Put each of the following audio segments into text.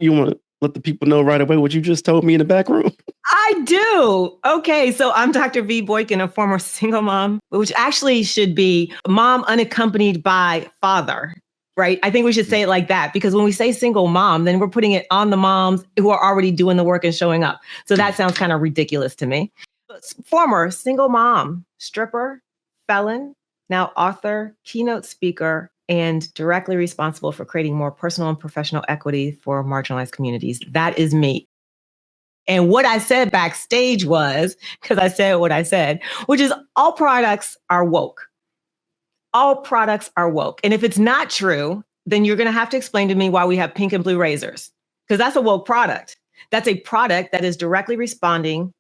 You want to let the people know right away what you just told me in the back room? I do. Okay, so I'm Dr. V. Boykin, a former single mom, which actually should be mom unaccompanied by father, right? I think we should say it like that, because when we say single mom, then we're putting it on the moms who are already doing the work and showing up. So that sounds kind of ridiculous to me. Former single mom, stripper, felon, now author, keynote speaker, and directly responsible for creating more personal and professional equity for marginalized communities. That is me. And what I said backstage was, because I said what I said, which is all products are woke. All products are woke. And if it's not true, then you're going to have to explain to me why we have pink and blue razors, because that's a woke product. That's a product that is directly responding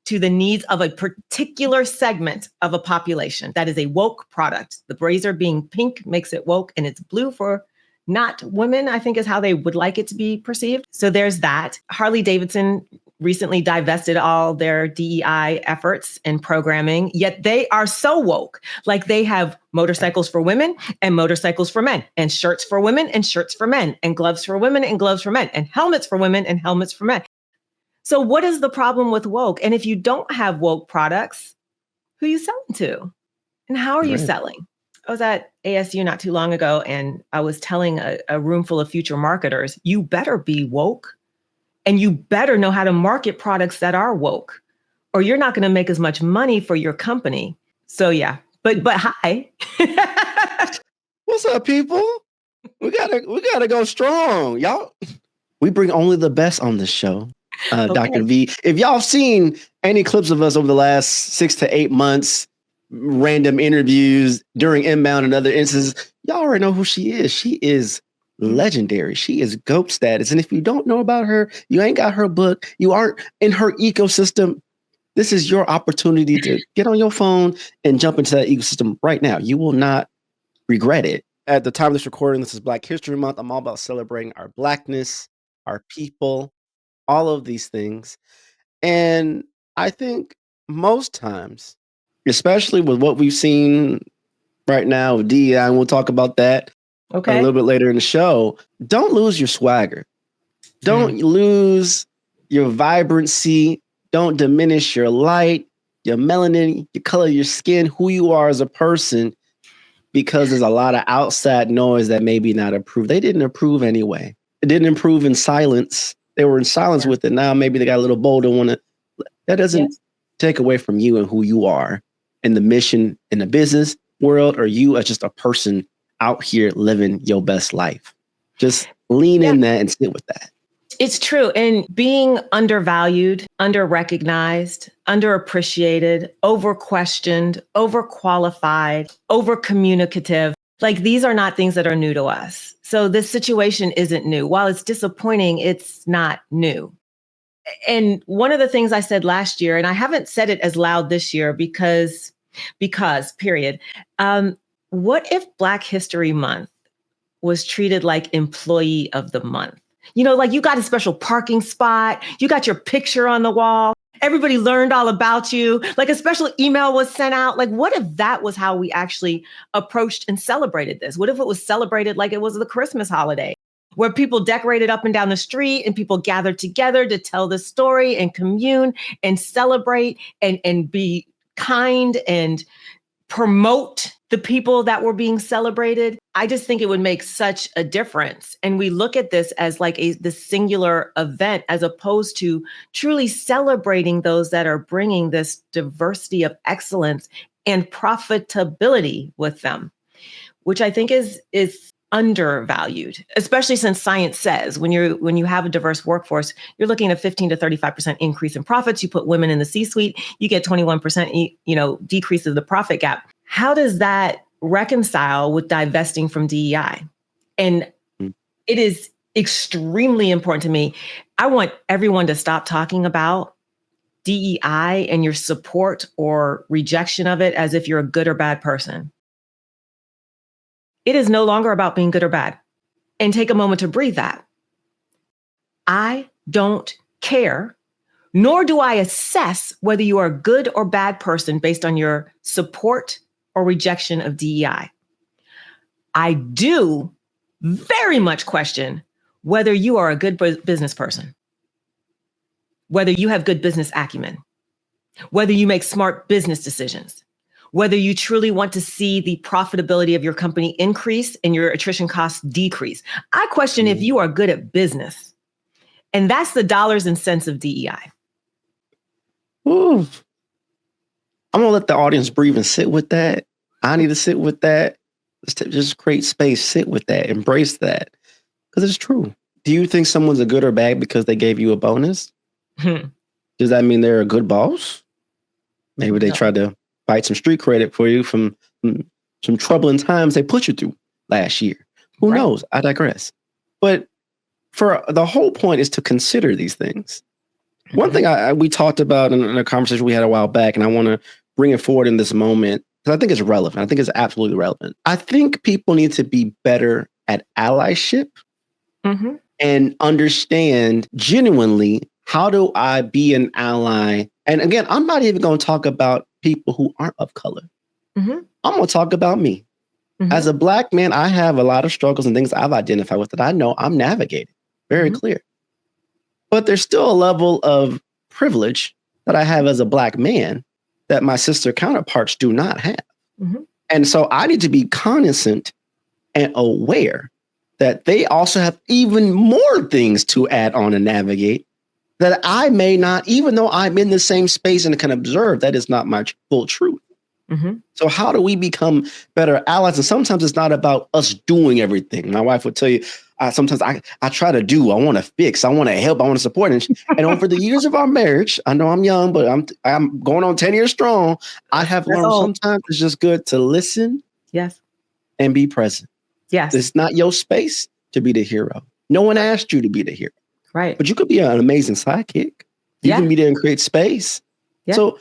to the needs of a particular segment of a population. That is a woke product. The razor being pink makes it woke, and it's blue for not women, I think is how they would like it to be perceived. So there's that. Harley Davidson recently divested all their DEI efforts and programming, yet they are so woke. Like they have motorcycles for women and motorcycles for men, and shirts for women and shirts for men, and gloves for women and gloves for men, and helmets for women and helmets for men. So what is the problem with woke? And if you don't have woke products, who are you selling to? And how are you selling? I was at ASU not too long ago, and I was telling a room full of future marketers, you better be woke, and you better know how to market products that are woke, or you're not going to make as much money for your company. So yeah, but hi. What's up, people? We gotta go strong, y'all. We bring only the best on this show. Okay. Dr. V, if y'all have seen any clips of us over the last 6 to 8 months, random interviews during Inbound and other instances, y'all already know who she is. She is legendary. She is GOAT status. And if you don't know about her, you ain't got her book, you aren't in her ecosystem, this is your opportunity to get on your phone and jump into that ecosystem right now. You will not regret it. At the time of this recording, this is Black History Month. I'm all about celebrating our Blackness, our people, all of these things. And I think most times, especially with what we've seen right now with DEI, and we'll talk about that a little bit later in the show, don't lose your swagger. Don't lose your vibrancy. Don't diminish your light, your melanin, your color, your skin, who you are as a person, because there's a lot of outside noise that maybe not approve. They didn't approve anyway. It didn't approve in silence. They were in silence with it. Now maybe they got a little bolder. That doesn't take away from you and who you are and the mission in the business world, or you as just a person out here living your best life. Just lean in that and sit with that. It's true. And being undervalued, under-recognized, underappreciated, over-questioned, over-qualified, over-communicative, like these are not things that are new to us. So this situation isn't new. While it's disappointing, it's not new. And one of the things I said last year, and I haven't said it as loud this year because period. What if Black History Month was treated like Employee of the Month? You know, like you got a special parking spot, you got your picture on the wall, everybody learned all about you, like a special email was sent out. Like, what if that was how we actually approached and celebrated this? What if it was celebrated like it was the Christmas holiday, where people decorated up and down the street and people gathered together to tell the story and commune and celebrate and be kind and promote the people that were being celebrated? I just think it would make such a difference. And we look at this as like this singular event, as opposed to truly celebrating those that are bringing this diversity of excellence and profitability with them, which I think is undervalued, especially since science says when you have a diverse workforce, you're looking at a 15 to 35% increase in profits. You put women in the C-suite, you get 21%, decrease of the profit gap. How does that reconcile with divesting from DEI? And it is extremely important to me. I want everyone to stop talking about DEI and your support or rejection of it as if you're a good or bad person. It is no longer about being good or bad. And take a moment to breathe that. I don't care, nor do I assess whether you are a good or bad person based on your support or rejection of DEI. I do very much question whether you are a good business person, whether you have good business acumen, whether you make smart business decisions, whether you truly want to see the profitability of your company increase and your attrition costs decrease. I question if you are good at business. And that's the dollars and cents of DEI. Ooh. I'm going to let the audience breathe and sit with that. I need to sit with that. Just create space, sit with that, embrace that. Because it's true. Do you think someone's a good or bad because they gave you a bonus? Does that mean they're a good boss? Maybe they tried to fight some street credit for you from some troubling times they put you through last year. Who knows? I digress. But for the whole point is to consider these things. One thing we talked about in a conversation we had a while back, and I want to bring it forward in this moment, because I think it's relevant. I think it's absolutely relevant. I think people need to be better at allyship and understand genuinely, how do I be an ally? And again, I'm not even going to talk about people who aren't of color. I'm going to talk about me. As a Black man, I have a lot of struggles and things I've identified with that I know I'm navigating. Very clear. But there's still a level of privilege that I have as a Black man that my sister counterparts do not have. And so I need to be cognizant and aware that they also have even more things to add on and navigate that I may not, even though I'm in the same space and can observe, that is not my full truth. So how do we become better allies? And sometimes it's not about us doing everything. My wife would tell you, sometimes I try to do, I want to fix, I want to help, I want to support. And over the years of our marriage, I know I'm young, but I'm going on 10 years strong. I have learned sometimes it's just good to listen and be present. It's not your space to be the hero. No one asked you to be the hero. But you could be an amazing sidekick. You can be there and create space. So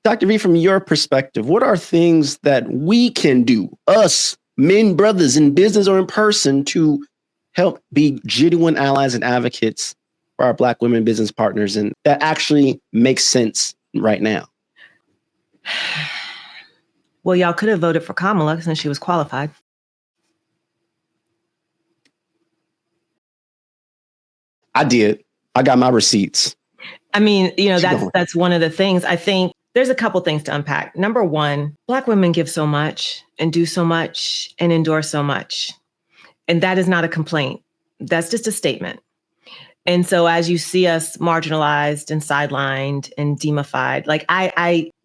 Dr. V, from your perspective, what are things that we can do, us men, brothers in business or in person, to help be genuine allies and advocates for our Black women business partners, and that actually makes sense right now? Well, y'all could have voted for Kamala since she was qualified. I did. I got my receipts. I mean, that's one of the things. I think there's a couple things to unpack. Number one, Black women give so much and do so much and endure so much. And that is not a complaint. That's just a statement. And so as you see us marginalized and sidelined and demified, like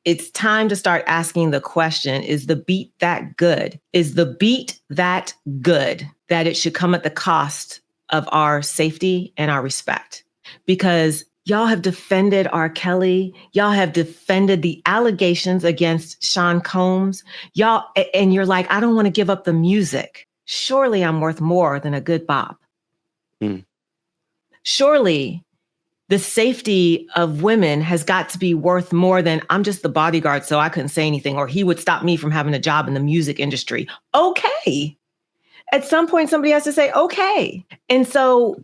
it's time to start asking the question, is the beat that good? Is the beat that good that it should come at the cost of our safety and our respect? Because y'all have defended R. Kelly. Y'all have defended the allegations against Sean Combs. Y'all, and you're like, I don't want to give up the music. Surely I'm worth more than a good bop. Surely the safety of women has got to be worth more than I'm just the bodyguard, so I couldn't say anything, or he would stop me from having a job in the music industry. Okay. At some point, somebody has to say, okay. And so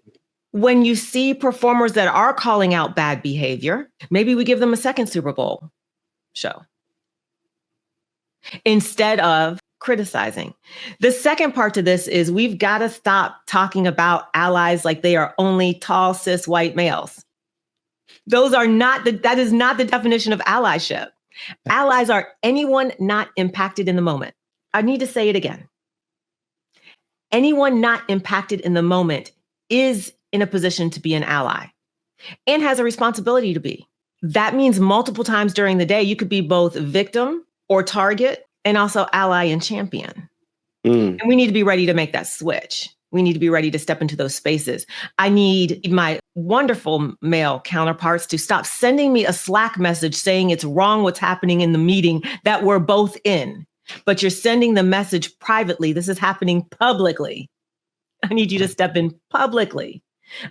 when you see performers that are calling out bad behavior, maybe we give them a second Super Bowl show instead of criticizing. The second part to this is we've got to stop talking about allies like they are only tall, cis, white males. That is not the definition of allyship. Allies are anyone not impacted in the moment. I need to say it again. Anyone not impacted in the moment is in a position to be an ally and has a responsibility to be. That means multiple times during the day, you could be both victim or target and also ally and champion. And we need to be ready to make that switch. We need to be ready to step into those spaces. I need my wonderful male counterparts to stop sending me a Slack message saying it's wrong what's happening in the meeting that we're both in, but you're sending the message privately. This is happening publicly. I need you to step in publicly.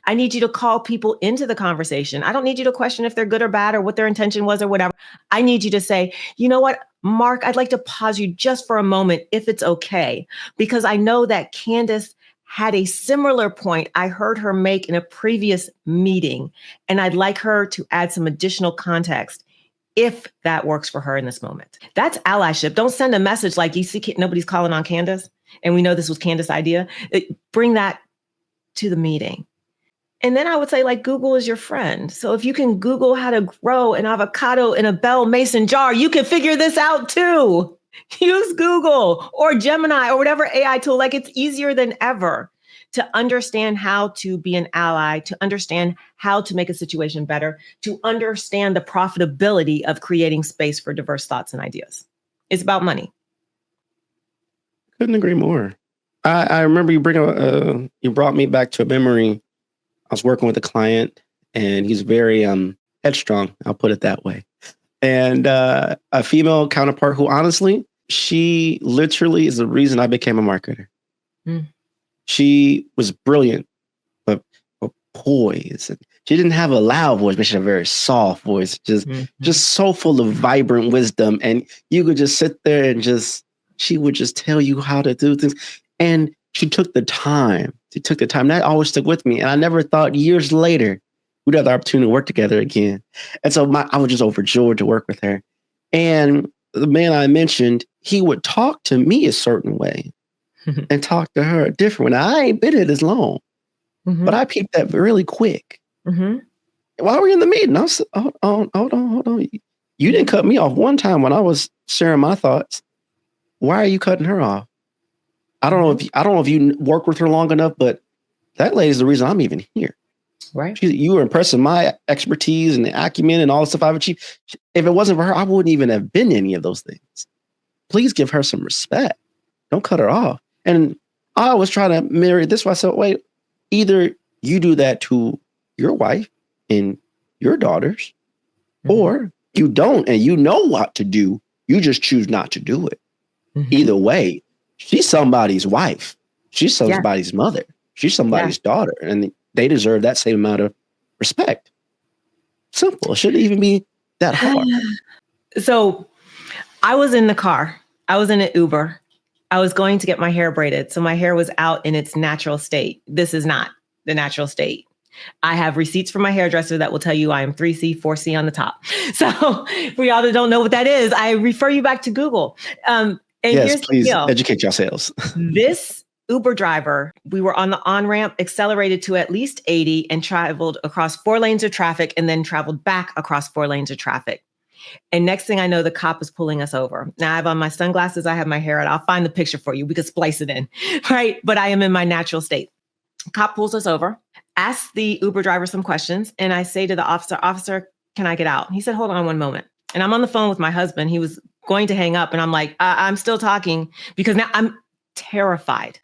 I need you to call people into the conversation. I don't need you to question if they're good or bad or what their intention was or whatever. I need you to say, you know what, Mark, I'd like to pause you just for a moment if it's okay, because I know that Candace had a similar point I heard her make in a previous meeting, and I'd like her to add some additional context if that works for her in this moment. That's allyship. Don't send a message like, you see, nobody's calling on Candace, and we know this was Candace's idea. Bring that to the meeting. And then I would say, like, Google is your friend. So if you can Google how to grow an avocado in a Bell Mason jar, you can figure this out too. Use Google or Gemini or whatever AI tool. Like, it's easier than ever to understand how to be an ally, to understand how to make a situation better, to understand the profitability of creating space for diverse thoughts and ideas. It's about money. Couldn't agree more. I remember you brought me back to a memory. I was working with a client, and he's very headstrong. I'll put it that way. And a female counterpart who, honestly, she literally is the reason I became a marketer. Mm. She was brilliant, but poised. She didn't have a loud voice, but she had a very soft voice, just so full of vibrant wisdom. And you could just sit there and she would just tell you how to do things. And she took the time. That always stuck with me. And I never thought years later we'd have the opportunity to work together again. And so I was just overjoyed to work with her. And the man I mentioned, he would talk to me a certain way and talk to her a different way. Now, I ain't been here as long, but I peeped that really quick. While we're in the meeting, I was, hold on. You didn't cut me off one time when I was sharing my thoughts. Why are you cutting her off? I don't know if you worked with her long enough, but that lady's the reason I'm even here. Right. You were impressing my expertise and the acumen and all the stuff I've achieved. If it wasn't for her, I wouldn't even have been any of those things. Please give her some respect. Don't cut her off. And I always try to mirror this. Why I said, wait, either you do that to your wife and your daughters, or you don't, and you know what to do. You just choose not to do it. Either way, she's somebody's wife. She's somebody's mother. She's somebody's daughter. And they deserve that same amount of respect. Simple. It shouldn't even be that hard. So I was in the car. I was in an Uber. I was going to get my hair braided. So my hair was out in its natural state. This is not the natural state. I have receipts from my hairdresser that will tell you I am 3C, 4C on the top. So for y'all that don't know what that is, I refer you back to Google. And yes, please educate yourselves. This Uber driver, we were on the on-ramp, accelerated to at least 80 and traveled across 4 lanes of traffic and then traveled back across 4 lanes of traffic. And next thing I know, the cop is pulling us over. Now I have on my sunglasses, I have my hair out. I'll find the picture for you. We could splice it in, right? But I am in my natural state. Cop pulls us over, asks the Uber driver some questions. And I say to the officer, can I get out? He said, hold on one moment. And I'm on the phone with my husband. He was going to hang up. And I'm like, I'm still talking because now I'm terrified.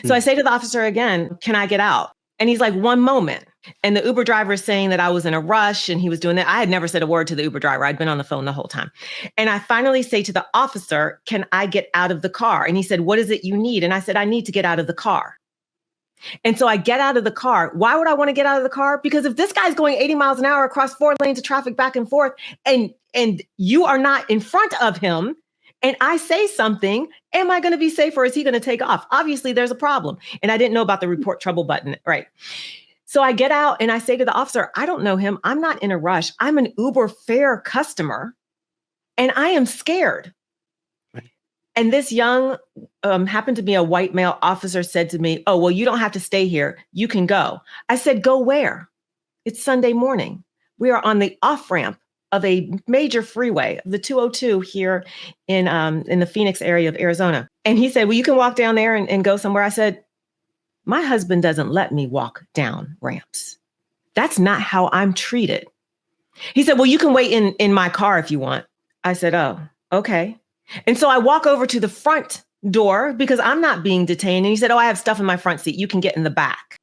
So I say to the officer again, can I get out? And he's like, one moment. And the Uber driver is saying that I was in a rush and he was doing that. I had never said a word to the Uber driver. I'd been on the phone the whole time. And I finally say to the officer, can I get out of the car? And he said, what is it you need? And I said, I need to get out of the car. And so I get out of the car. Why would I want to get out of the car? Because if this guy's going 80 miles an hour across 4 lanes of traffic back and forth, and you are not in front of him, and I say something, am I going to be safe or is he going to take off? Obviously, there's a problem. And I didn't know about the report trouble button, right? So I get out and I say to the officer, I don't know him. I'm not in a rush. I'm an Uber fare customer and I am scared. Right. And this young, happened to be a white male officer, said to me, oh, well, you don't have to stay here. You can go. I said, go where? It's Sunday morning. We are on the off-ramp of a major freeway, the 202 here in the Phoenix area of Arizona. And he said, well, you can walk down there and go somewhere. I said, my husband doesn't let me walk down ramps. That's not how I'm treated. He said, well, you can wait in my car if you want. I said, oh, okay. And so I walk over to the front door because I'm not being detained. And he said, oh, I have stuff in my front seat. You can get in the back.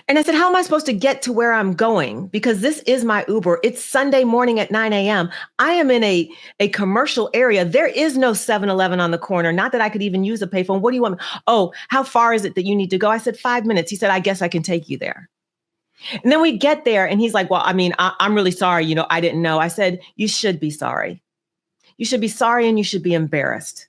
And I said, how am I supposed to get to where I'm going? Because this is my Uber. It's Sunday morning at 9 a.m. I am in a commercial area. There is no 7-Eleven on the corner. Not that I could even use a payphone. What do you want? Oh, how far is it that you need to go? I said, 5 minutes. He said, I guess I can take you there. And then we get there and he's like, well, I mean, I'm really sorry. I didn't know. I said, you should be sorry. You should be sorry and you should be embarrassed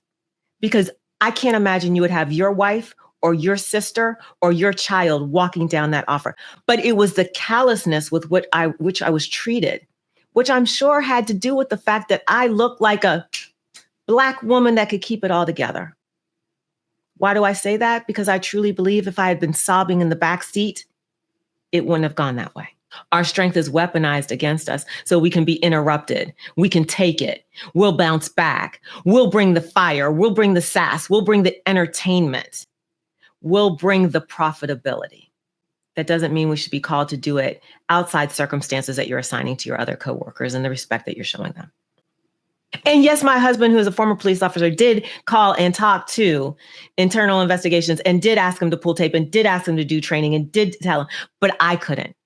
because I can't imagine you would have your wife or your sister or your child walking down that offer. But it was the callousness with which I was treated, which I'm sure had to do with the fact that I looked like a Black woman that could keep it all together. Why do I say that? Because I truly believe if I had been sobbing in the back seat, it wouldn't have gone that way. Our strength is weaponized against us so we can be interrupted. We can take it. We'll bounce back. We'll bring the fire. We'll bring the sass. We'll bring the entertainment. We'll bring the profitability. That doesn't mean we should be called to do it outside circumstances that you're assigning to your other coworkers and the respect that you're showing them. And yes, my husband, who is a former police officer, did call and talk to internal investigations and did ask him to pull tape and did ask him to do training and did tell him, but I couldn't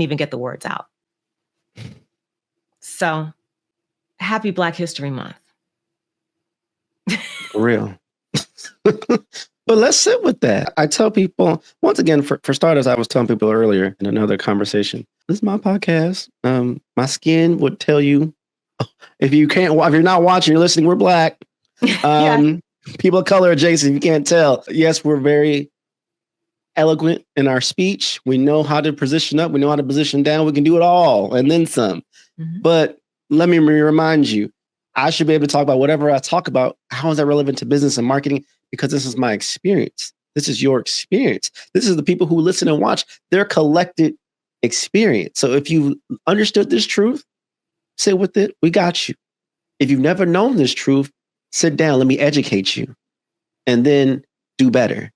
even get the words out. So happy Black History Month. For real. But let's sit with that. I tell people, once again, for starters, I was telling people earlier in another conversation, this is my podcast. My skin would tell you, if you're not watching, you're listening, we're Black. Yeah. People of color adjacent, you can't tell. Yes, we're very eloquent in our speech. We know how to position up. We know how to position down. We can do it all and then some. Mm-hmm. But let me remind you, I should be able to talk about whatever I talk about. How is that relevant to business and marketing? Because this is my experience. This is your experience. This is the people who listen and watch their collected experience. So if you understood this truth, sit with it. We got you. If you've never known this truth, sit down. Let me educate you. And then do better.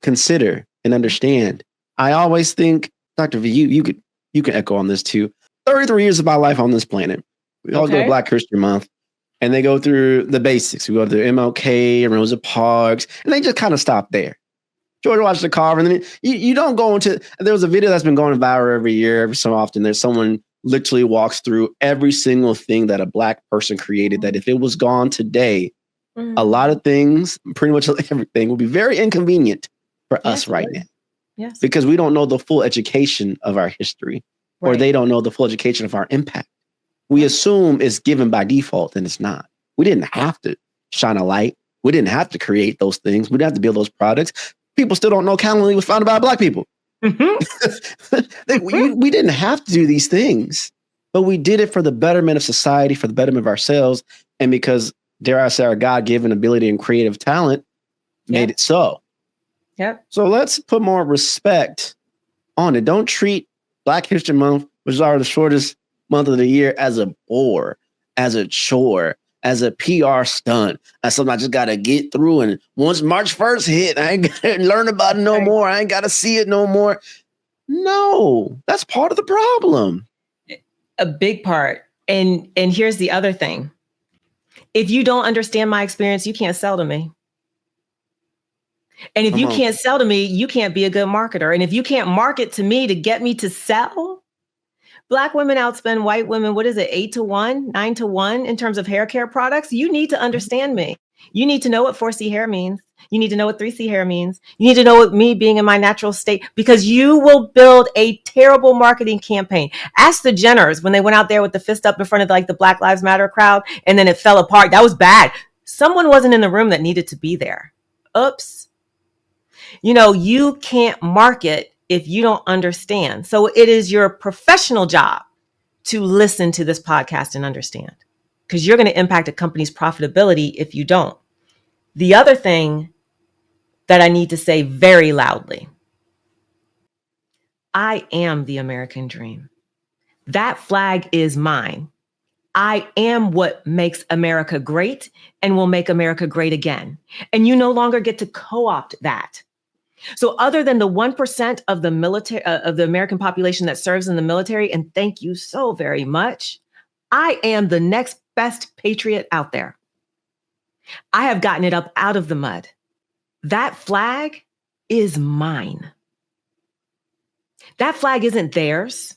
Consider and understand. I always think, Dr. V, you can echo on this too. 33 years of my life on this planet. We all go to Black History Month and they go through the basics. We go through MLK and Rosa Parks, and they just kind of stop there. George Washington Carver, and then you don't go into, there was a video that's been going viral every year, every so often. There's someone literally walks through every single thing that a Black person created, that if it was gone today, a lot of things, pretty much everything, will be very inconvenient for us right now. Yes. Because we don't know the full education of our history, or they don't know the full education of our impact. We assume it's given by default, and it's not. We didn't have to shine a light. We didn't have to create those things. We didn't have to build those products. People still don't know Calendly was founded by Black people. Mm-hmm. we didn't have to do these things, but we did it for the betterment of society, for the betterment of ourselves, and because, dare I say, our God-given ability and creative talent made it so. Yep. So let's put more respect on it. Don't treat Black History Month, which is already the shortest month of the year, as a bore, as a chore, as a PR stunt, as something I just got to get through. And once March 1st hit, I ain't got to learn about it no more. I ain't got to see it no more. No, that's part of the problem. A big part. And here's the other thing. If you don't understand my experience, you can't sell to me. And if you can't sell to me, you can't be a good marketer. And if you can't market to me to get me to sell, Black women outspend white women, 8-1, 9-1 in terms of hair care products? You need to understand me. You need to know what 4C hair means. You need to know what 3C hair means. You need to know what me being in my natural state, because you will build a terrible marketing campaign. Ask the Jenners when they went out there with the fist up in front of the Black Lives Matter crowd, and then it fell apart. That was bad. Someone wasn't in the room that needed to be there. Oops. You can't market if you don't understand. So it is your professional job to listen to this podcast and understand, because you're going to impact a company's profitability if you don't. The other thing that I need to say very loudly, I am the American dream. That flag is mine. I am what makes America great and will make America great again. And you no longer get to co-opt that. So other than the 1% of the military, of the American population that serves in the military, and thank you so very much, I am the next best patriot out there. I have gotten it up out of the mud. That flag is mine. That flag isn't theirs.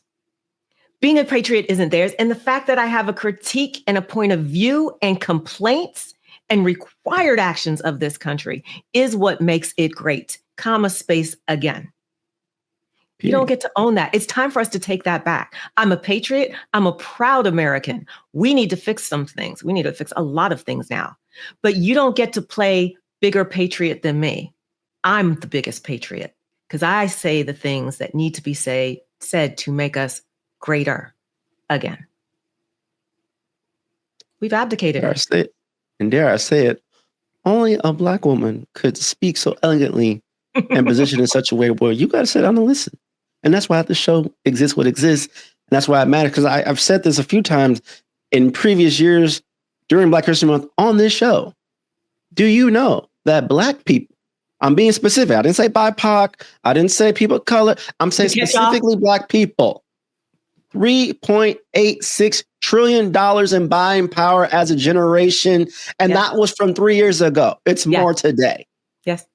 Being a patriot isn't theirs. And the fact that I have a critique and a point of view and complaints and required actions of this country is what makes it great. Space again. You don't get to own that. It's time for us to take that back. I'm a patriot. I'm a proud American. We need to fix some things. We need to fix a lot of things now. But you don't get to play bigger patriot than me. I'm the biggest patriot because I say the things that need to be said to make us greater again. We've abdicated it. And dare I say it, only a Black woman could speak so elegantly and position in such a way where you got to sit down and listen. And that's why the show exists what exists. And that's why it matters. Because I've said this a few times in previous years during Black History Month on this show. Do you know that Black people, I'm being specific. I didn't say BIPOC. I didn't say people of color. I'm saying specifically Black people. $3.86 trillion in buying power as a generation. And that was from 3 years ago. It's more today. Yes.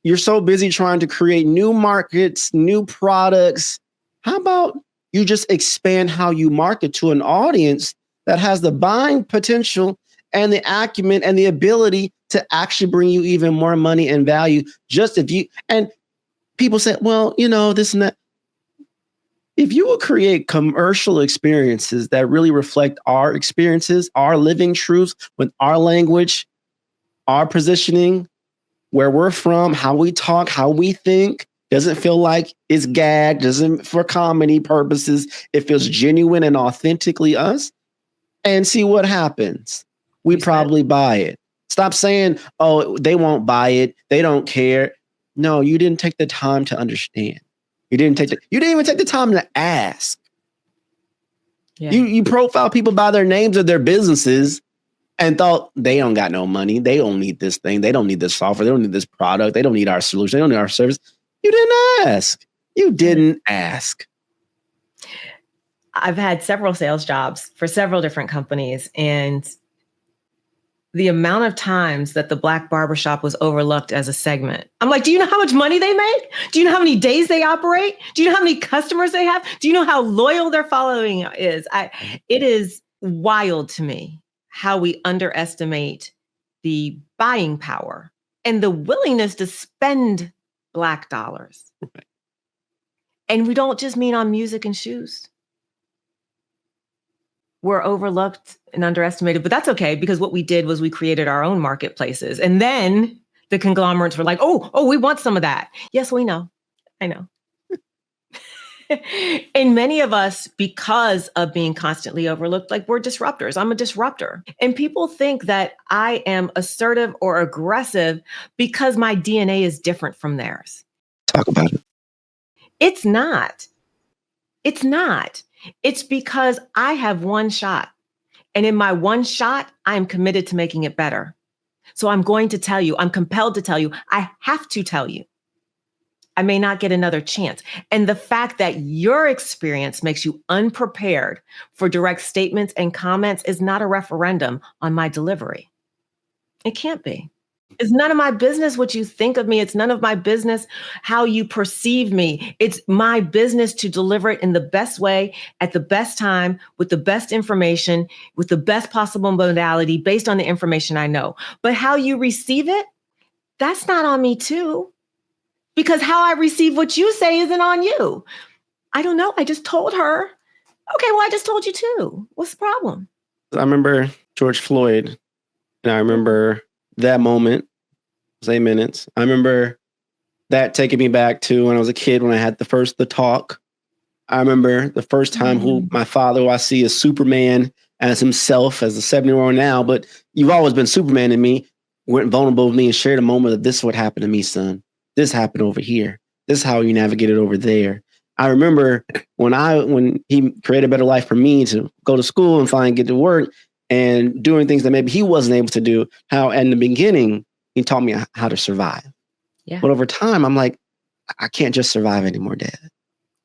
You're so busy trying to create new markets, new products. How about you just expand how you market to an audience that has the buying potential and the acumen and the ability to actually bring you even more money and value? Just if you, and people say, well, you know, this and that. If you will create commercial experiences that really reflect our experiences, our living truths with our language, our positioning, where we're from, how we talk, how we think, doesn't feel like it's gagged, doesn't for comedy purposes. It feels genuine and authentically us. And see what happens. We probably buy it. Stop saying, oh, they won't buy it. They don't care. No, you didn't take the time to understand. You didn't even take the time to ask. Yeah. You profile people by their names of their businesses and thought they don't got no money. They don't need this thing. They don't need this software. They don't need this product. They don't need our solution. They don't need our service. You didn't ask. You didn't ask. I've had several sales jobs for several different companies, and the amount of times that the Black barbershop was overlooked as a segment. I'm like, do you know how much money they make? Do you know how many days they operate? Do you know how many customers they have? Do you know how loyal their following is? It is wild to me how we underestimate the buying power and the willingness to spend Black dollars. Right. And we don't just mean on music and shoes. We're overlooked and underestimated, but that's okay, because what we did was we created our own marketplaces. And then the conglomerates were like, oh, we want some of that. Yes, we know. I know. And many of us, because of being constantly overlooked, like, we're disruptors. I'm a disruptor. And people think that I am assertive or aggressive because my DNA is different from theirs. Talk about it. It's not. It's not. It's because I have one shot. And in my one shot, I am committed to making it better. So I'm going to tell you, I'm compelled to tell you, I have to tell you. I may not get another chance. And the fact that your experience makes you unprepared for direct statements and comments is not a referendum on my delivery. It can't be. It's none of my business what you think of me. It's none of my business how you perceive me. It's my business to deliver it in the best way, at the best time, with the best information, with the best possible modality, based on the information I know. But how you receive it, that's not on me too. Because how I receive what you say isn't on you. I don't know. I just told her. Okay, well, I just told you too. What's the problem? I remember George Floyd, and I remember that moment, 8 minutes. I remember that taking me back to when I was a kid, when I had the talk. I remember the first time who my father, who I see as Superman, as himself, as a 7-year-old now, but you've always been Superman in me, went vulnerable with me and shared a moment of, this is what happened to me, son. This happened over here. This is how you navigated over there. I remember when he created a better life for me to go to school and finally get to work and doing things that maybe he wasn't able to do, how in the beginning, he taught me how to survive. Yeah. But over time, I'm like, I can't just survive anymore, Dad.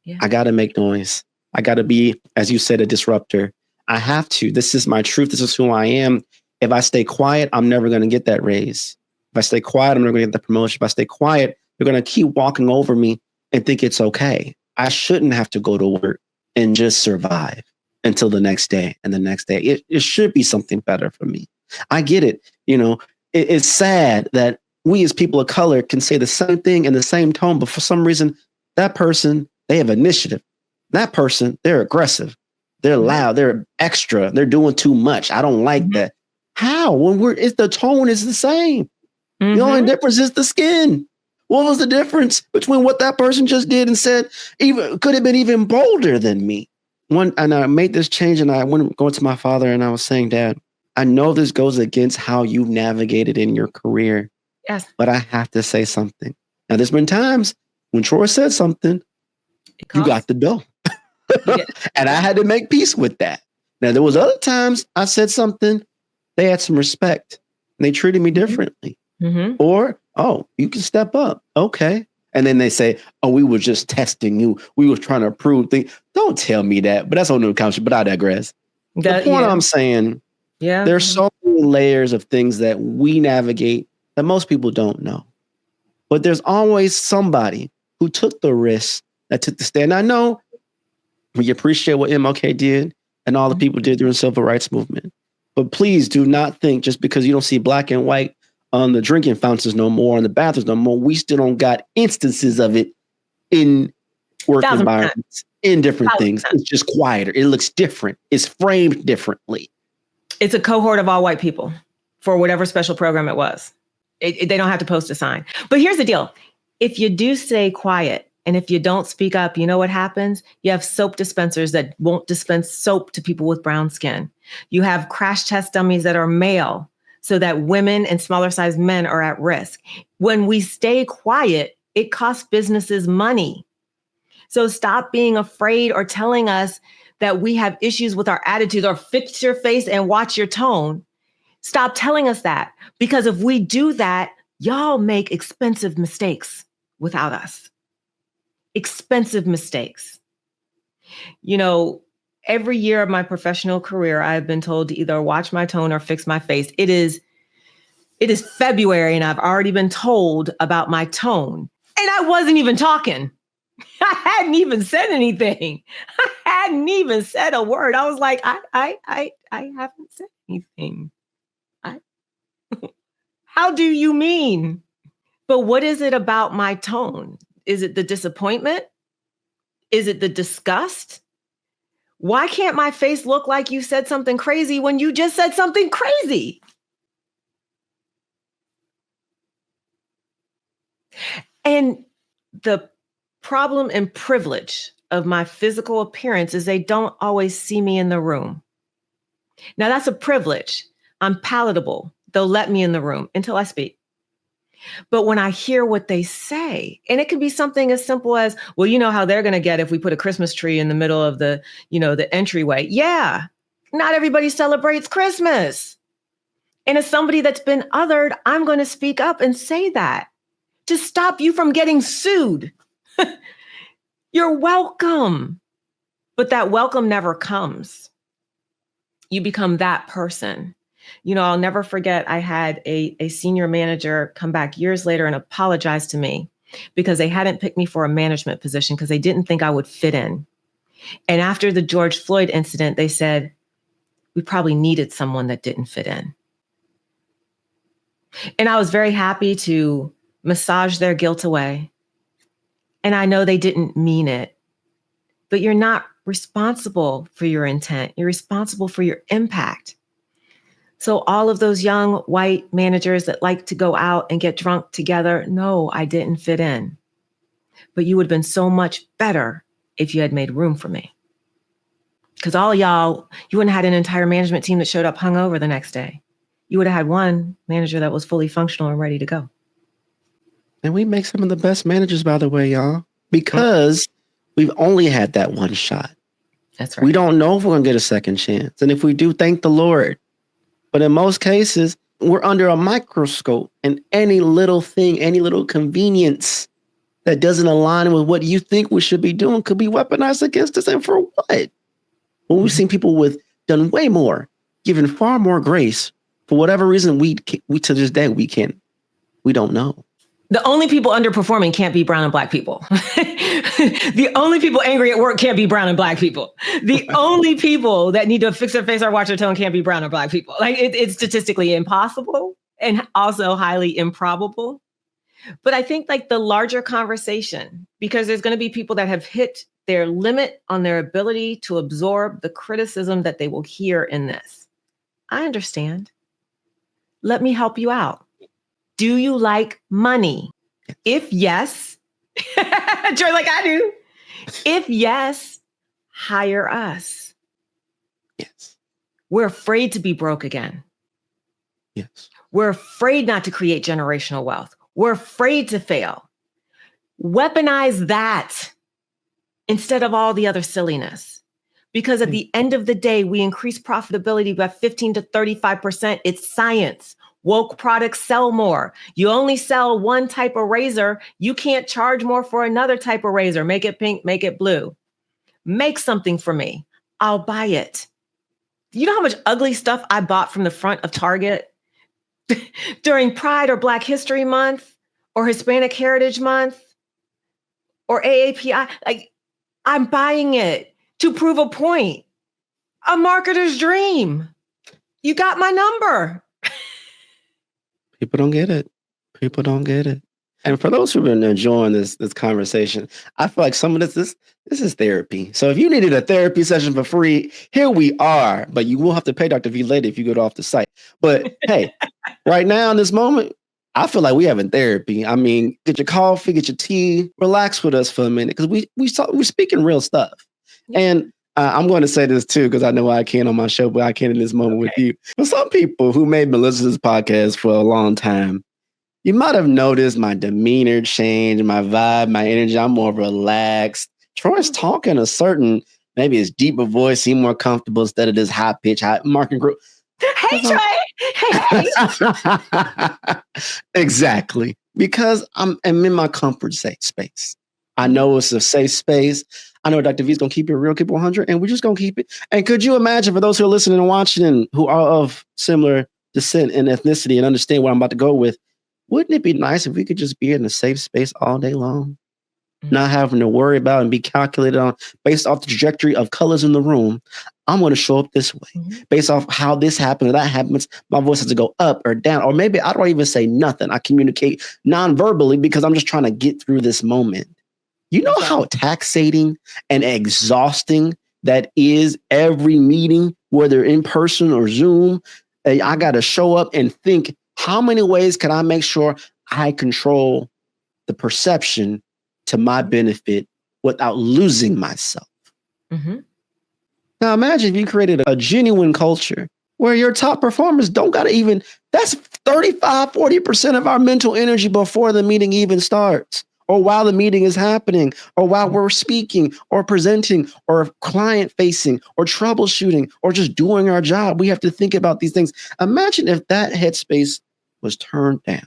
Yeah. I got to make noise. I got to be, as you said, a disruptor. I have to. This is my truth. This is who I am. If I stay quiet, I'm never going to get that raise. If I stay quiet, I'm never going to get the promotion. If I stay quiet, they're going to keep walking over me and think it's okay. I shouldn't have to go to work and just survive until the next day and the next day. It should be something better for me. I get it. You know, it's sad that we as people of color can say the same thing in the same tone, but for some reason, that person, they have initiative. That person, they're aggressive. They're loud. They're extra. They're doing too much. I don't like that. How? When the tone is the same. The only difference is the skin. What was the difference between what that person just did and said? Even could have been even bolder than me. And I made this change, and I went going to my father, and I was saying, Dad, I know this goes against how you've navigated in your career. Yes. But I have to say something. Now, there's been times when Troy said something, you got the dough. And I had to make peace with that. Now, there was other times I said something, they had some respect and they treated me differently. Mm-hmm. Or, oh, you can step up. Okay. And then they say, oh, we were just testing you. We were trying to prove things. Don't tell me that. But that's on the couch. But I digress. The point I'm saying, there's so many layers of things that we navigate that most people don't know. But there's always somebody who took the risk, that took the stand. I know we appreciate what MLK did and all the people did during the civil rights movement. But please do not think just because you don't see black and white on the drinking fountains no more, on the bathrooms no more, we still don't got instances of it in work environments, in different things. It's just quieter. It looks different. It's framed differently. It's a cohort of all white people for whatever special program it was. They don't have to post a sign. But here's the deal. If you do stay quiet and if you don't speak up, you know what happens? You have soap dispensers that won't dispense soap to people with brown skin. You have crash test dummies that are male so that women and smaller sized men are at risk. When we stay quiet, it costs businesses money. So stop being afraid or telling us that we have issues with our attitudes or fix your face and watch your tone. Stop telling us that, because if we do that, y'all make expensive mistakes without us. Expensive mistakes. You know, every year of my professional career, I've been told to either watch my tone or fix my face. It is February and I've already been told about my tone. And I wasn't even talking. I hadn't even said anything. I hadn't even said a word. I was like, I haven't said anything. How do you mean? But what is it about my tone? Is it the disappointment? Is it the disgust? Why can't my face look like you said something crazy when you just said something crazy? And the problem and privilege of my physical appearance is they don't always see me in the room. Now that's a privilege. I'm palatable. They'll let me in the room until I speak. But when I hear what they say, and it can be something as simple as, well, you know how they're going to get if we put a Christmas tree in the middle of the entryway. Yeah, not everybody celebrates Christmas. And as somebody that's been othered, I'm going to speak up and say that to stop you from getting sued. You're welcome. But that welcome never comes. You become that person. You know, I'll never forget, I had a senior manager come back years later and apologize to me because they hadn't picked me for a management position because they didn't think I would fit in. And after the George Floyd incident, they said, we probably needed someone that didn't fit in. And I was very happy to massage their guilt away. And I know they didn't mean it, but you're not responsible for your intent. You're responsible for your impact. So all of those young white managers that like to go out and get drunk together, no, I didn't fit in. But you would have been so much better if you had made room for me. Because all y'all, you wouldn't have had an entire management team that showed up hungover the next day. You would have had one manager that was fully functional and ready to go. And we make some of the best managers, by the way, y'all, because we've only had that one shot. That's right. We don't know if we're going to get a second chance. And if we do, thank the Lord. But in most cases, we're under a microscope, and any little thing, any little convenience that doesn't align with what you think we should be doing could be weaponized against us. And for what? Well, we've seen people with done way more, given far more grace. For whatever reason, we to this day, we don't know. The only people underperforming can't be brown and black people. The only people angry at work can't be brown and black people. The only people that need to fix their face or watch their tone can't be brown or black people. Like it's statistically impossible and also highly improbable. But I think like the larger conversation, because there's going to be people that have hit their limit on their ability to absorb the criticism that they will hear in this. I understand. Let me help you out. Do you like money? If yes, Troy, like I do. If yes, hire us. Yes. We're afraid to be broke again. Yes. We're afraid not to create generational wealth. We're afraid to fail. Weaponize that instead of all the other silliness. Because at the end of the day, we increase profitability by 15 to 35%. It's science. Woke products sell more. You only sell one type of razor. You can't charge more for another type of razor. Make it pink, make it blue. Make something for me. I'll buy it. You know how much ugly stuff I bought from the front of Target during Pride or Black History Month or Hispanic Heritage Month or AAPI? Like, I'm buying it to prove a point. A marketer's dream. You got my number. People don't get it. People don't get it. And for those who've been enjoying this conversation, I feel like some of this is therapy. So if you needed a therapy session for free, here we are. But you will have to pay Dr. V later if you go off the site. But hey, right now in this moment, I feel like we having therapy. I mean, get your coffee, get your tea, relax with us for a minute because we're speaking real stuff. And I'm going to say this too because I know I can on my show, but I can't in this moment with you. For some people who may have been listening to this podcast for a long time, you might have noticed my demeanor change, my vibe, my energy. I'm more relaxed. Troy's talking a certain, maybe his deeper voice, seem more comfortable instead of this high pitch, high market group. Hey, Troy. Hey. Exactly. Because I'm in my comfort space. I know it's a safe space. I know Dr. V is going to keep it real, keep it 100, and we're just going to keep it. And could you imagine for those who are listening and watching and who are of similar descent and ethnicity and understand what I'm about to go with, wouldn't it be nice if we could just be in a safe space all day long? Not having to worry about and be calculated on based off the trajectory of colors in the room. I'm going to show up this way based off how this happens or that happens. My voice has to go up or down, or maybe I don't even say nothing. I communicate non-verbally because I'm just trying to get through this moment. You know how taxating and exhausting that is every meeting, whether in person or Zoom. I got to show up and think, how many ways can I make sure I control the perception to my benefit without losing myself? Mm-hmm. Now imagine if you created a genuine culture where your top performers don't got to even, that's 35, 40% of our mental energy before the meeting even starts, or while the meeting is happening, or while we're speaking or presenting or client facing or troubleshooting or just doing our job. We have to think about these things. Imagine if that headspace was turned down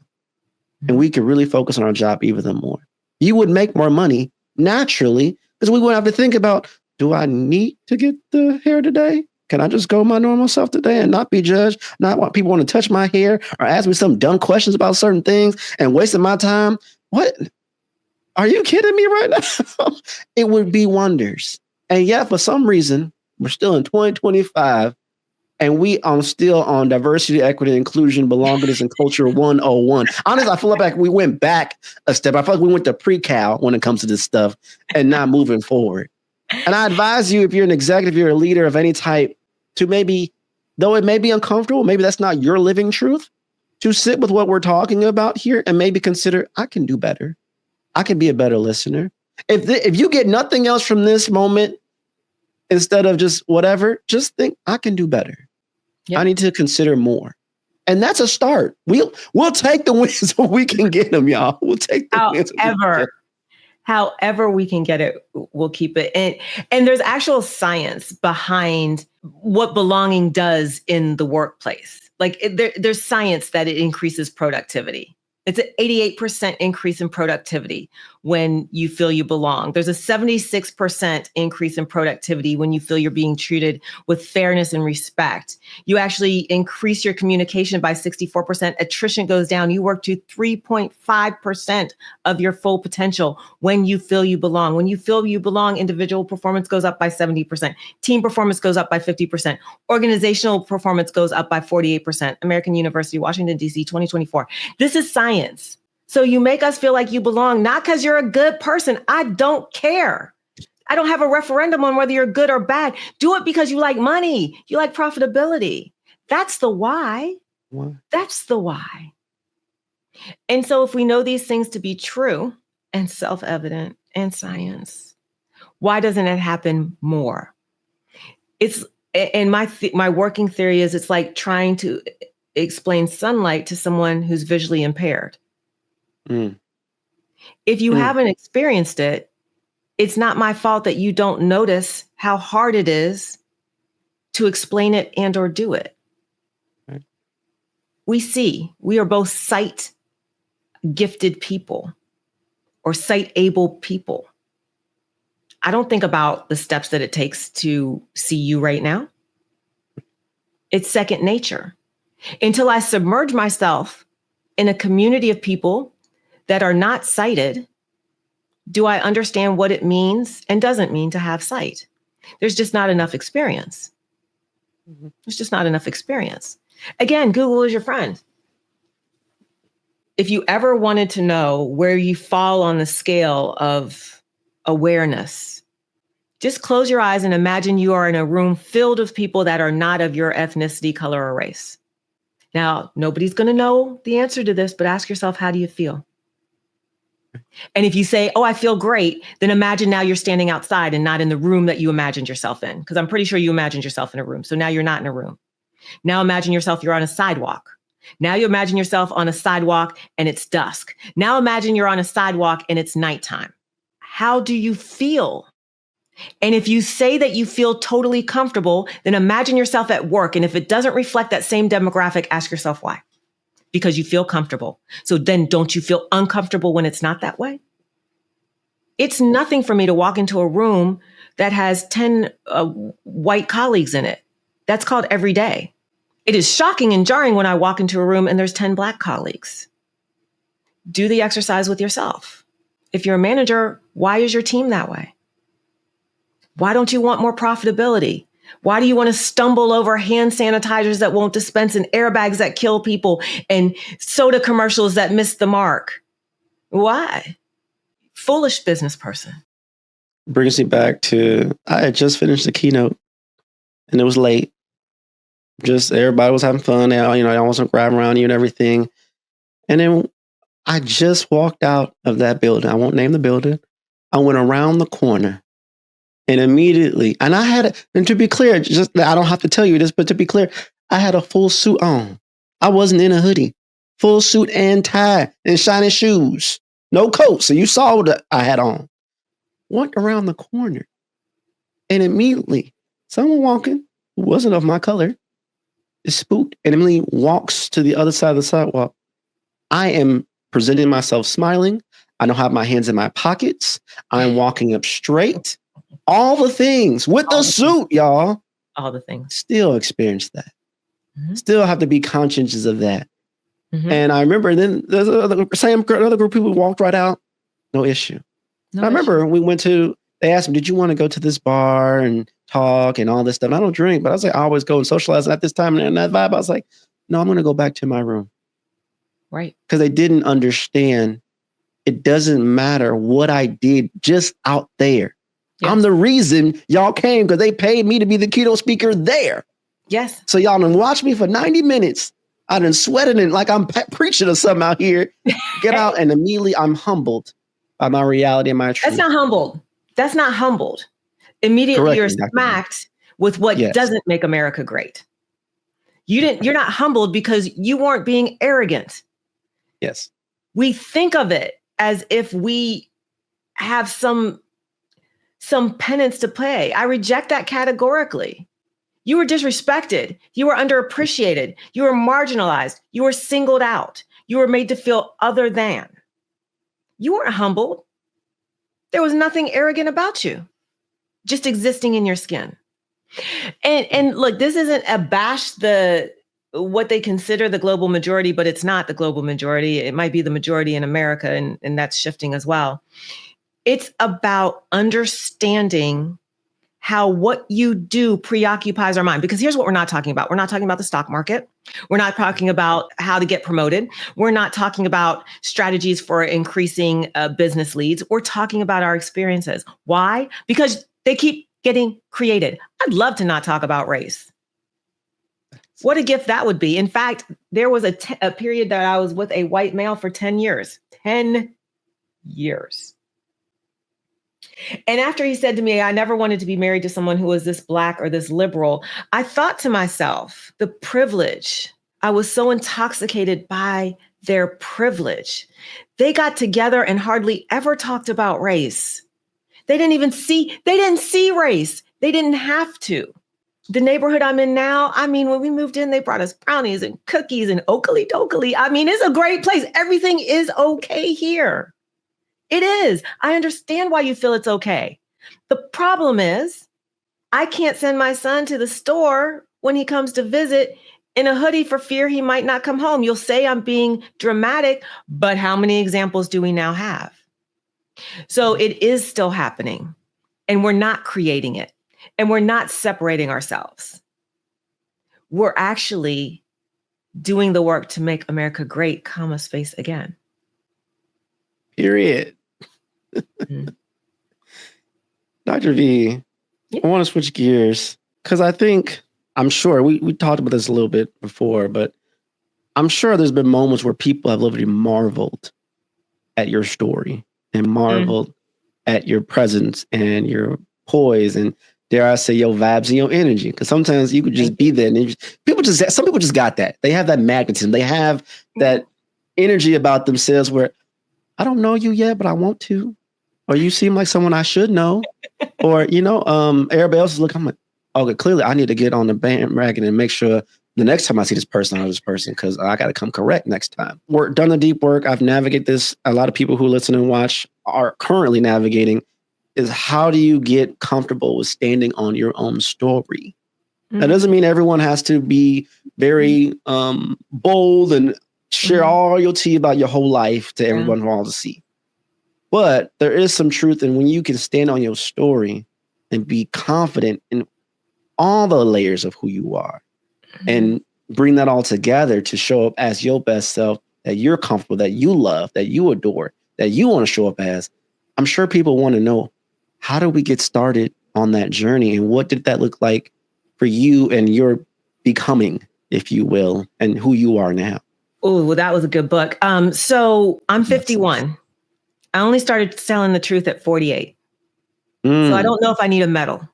and we could really focus on our job even more. You would make more money naturally because we wouldn't have to think about, do I need to get the hair today? Can I just go my normal self today and not be judged? Not want people want to touch my hair or ask me some dumb questions about certain things and wasting my time. What? Are you kidding me right now? It would be wonders. And yet, for some reason, we're still in 2025 and we are still on diversity, equity, inclusion, belongingness, and culture 101. Honestly, I feel like we went back a step. I feel like we went to pre-cal when it comes to this stuff and not moving forward. And I advise you, if you're an executive, you're a leader of any type, to maybe, though it may be uncomfortable, maybe that's not your living truth, to sit with what we're talking about here and maybe consider, I can do better. I can be a better listener. If you get nothing else from this moment, instead of just whatever, just think, I can do better. Yep. I need to consider more. And that's a start. We'll take the wins when we can get them, y'all. We'll take the wins. However we can get it, we'll keep it. And there's actual science behind what belonging does in the workplace. Like there's science that it increases productivity. It's an 88% increase in productivity when you feel you belong. There's a 76% increase in productivity when you feel you're being treated with fairness and respect. You actually increase your communication by 64%. Attrition goes down. You work to 3.5% of your full potential when you feel you belong. When you feel you belong, individual performance goes up by 70%. Team performance goes up by 50%. Organizational performance goes up by 48%. American University, Washington, D.C., 2024. This is science. So you make us feel like you belong, not because you're a good person. I don't care. I don't have a referendum on whether you're good or bad. Do it because you like money. You like profitability. That's the why. What? That's the why. And so if we know these things to be true and self-evident and science, why doesn't it happen more? It's And my working theory is it's like trying to explain sunlight to someone who's visually impaired. Mm. If you haven't experienced it, it's not my fault that you don't notice how hard it is to explain it and or do it. Right. We are both sight gifted people or sight able people. I don't think about the steps that it takes to see you right now. It's second nature. Until I submerge myself in a community of people that are not sighted, do I understand what it means and doesn't mean to have sight? There's just not enough experience. There's just not enough experience. Again, Google is your friend. If you ever wanted to know where you fall on the scale of awareness, just close your eyes and imagine you are in a room filled with people that are not of your ethnicity, color, or race. Now, nobody's going to know the answer to this, but ask yourself, how do you feel? And if you say, oh, I feel great, then imagine now you're standing outside and not in the room that you imagined yourself in. Because I'm pretty sure you imagined yourself in a room. So now you're not in a room. Now imagine yourself, you're on a sidewalk. Now you imagine yourself on a sidewalk and it's dusk. Now imagine you're on a sidewalk and it's nighttime. How do you feel? And if you say that you feel totally comfortable, then imagine yourself at work. And if it doesn't reflect that same demographic, ask yourself why. Because you feel comfortable. So then don't you feel uncomfortable when it's not that way? It's nothing for me to walk into a room that has 10 white colleagues in it. That's called every day. It is shocking and jarring when I walk into a room and there's 10 Black colleagues. Do the exercise with yourself. If you're a manager, why is your team that way? Why don't you want more profitability? Why do you want to stumble over hand sanitizers that won't dispense and airbags that kill people and soda commercials that miss the mark? Why? Foolish business person. Brings me back to, I had just finished the keynote and it was late. Just everybody was having fun. I wasn't grabbing around you and everything. And then I just walked out of that building. I won't name the building. I went around the corner. And immediately, and to be clear, I don't have to tell you this, but to be clear, I had a full suit on. I wasn't in a hoodie. Full suit and tie and shiny shoes. No coat. So you saw what I had on. Went around the corner. And immediately, someone walking who wasn't of my color is spooked and immediately walks to the other side of the sidewalk. I am presenting myself smiling. I don't have my hands in my pockets. I'm walking up straight. All the things with the suit, y'all. All the things. Still experience that. Mm-hmm. Still have to be conscious of that. Mm-hmm. And I remember then there's another group of people walked right out. No issue. I remember they asked me, did you want to go to this bar and talk and all this stuff? And I don't drink, but I was like, I always go and socialize. And at this time and that vibe, I was like, no, I'm going to go back to my room. Right. Because they didn't understand. It doesn't matter what I did just out there. Yes. I'm the reason y'all came because they paid me to be the keynote speaker there. Yes. So y'all done watch me for 90 minutes. I done sweated and like I'm preaching or something out here. Get out and immediately I'm humbled by my reality and my truth. That's not humbled. That's not humbled. Immediately you're smacked with what doesn't make America great. You're not humbled because you weren't being arrogant. Yes. We think of it as if we have some penance to pay. I reject that categorically. You were disrespected. You were underappreciated. You were marginalized. You were singled out. You were made to feel other than. You weren't humbled. There was nothing arrogant about you, just existing in your skin. And look, this isn't a bash what they consider the global majority, but it's not the global majority. It might be the majority in America, and that's shifting as well. It's about understanding how what you do preoccupies our mind. Because here's what we're not talking about. We're not talking about the stock market. We're not talking about how to get promoted. We're not talking about strategies for increasing business leads. We're talking about our experiences. Why? Because they keep getting created. I'd love to not talk about race. What a gift that would be. In fact, there was a period that I was with a white male for 10 years. 10 years. And after he said to me, I never wanted to be married to someone who was this Black or this liberal, I thought to myself, the privilege. I was so intoxicated by their privilege. They got together and hardly ever talked about race. They didn't see race. They didn't have to. The neighborhood I'm in now, I mean, when we moved in, they brought us brownies and cookies and oakley dokley. I mean, it's a great place. Everything is okay here. It is. I understand why you feel it's okay. The problem is, I can't send my son to the store when he comes to visit in a hoodie for fear he might not come home. You'll say I'm being dramatic, but how many examples do we now have? So it is still happening, and we're not creating it, and we're not separating ourselves. We're actually doing the work to make America great, comma, space again. Period. Mm-hmm. Dr. V, yeah. I want to switch gears because I'm sure we talked about this a little bit before, but I'm sure there's been moments where people have literally marveled at your story and marveled at your presence and your poise and, dare I say, your vibes and your energy. Because sometimes you could just be there and some people just got that. They have that magnetism. They have that energy about themselves where I don't know you yet, but I want to. Or you seem like someone I should know. Or, everybody else is looking, I'm like, okay, clearly I need to get on the bandwagon and make sure the next time I see this person or this person, because I got to come correct next time. Done the deep work. I've navigated this. A lot of people who listen and watch are currently navigating is how do you get comfortable with standing on your own story? Mm-hmm. That doesn't mean everyone has to be very bold and share all your tea about your whole life to everyone who wants to see. But there is some truth in when you can stand on your story and be confident in all the layers of who you are and bring that all together to show up as your best self, that you're comfortable, that you love, that you adore, that you want to show up as. I'm sure people want to know, how do we get started on that journey? And what did that look like for you and your becoming, if you will, and who you are now? Oh, well, that was a good book. So I'm 51. I only started telling the truth at 48. So I don't know if I need a medal.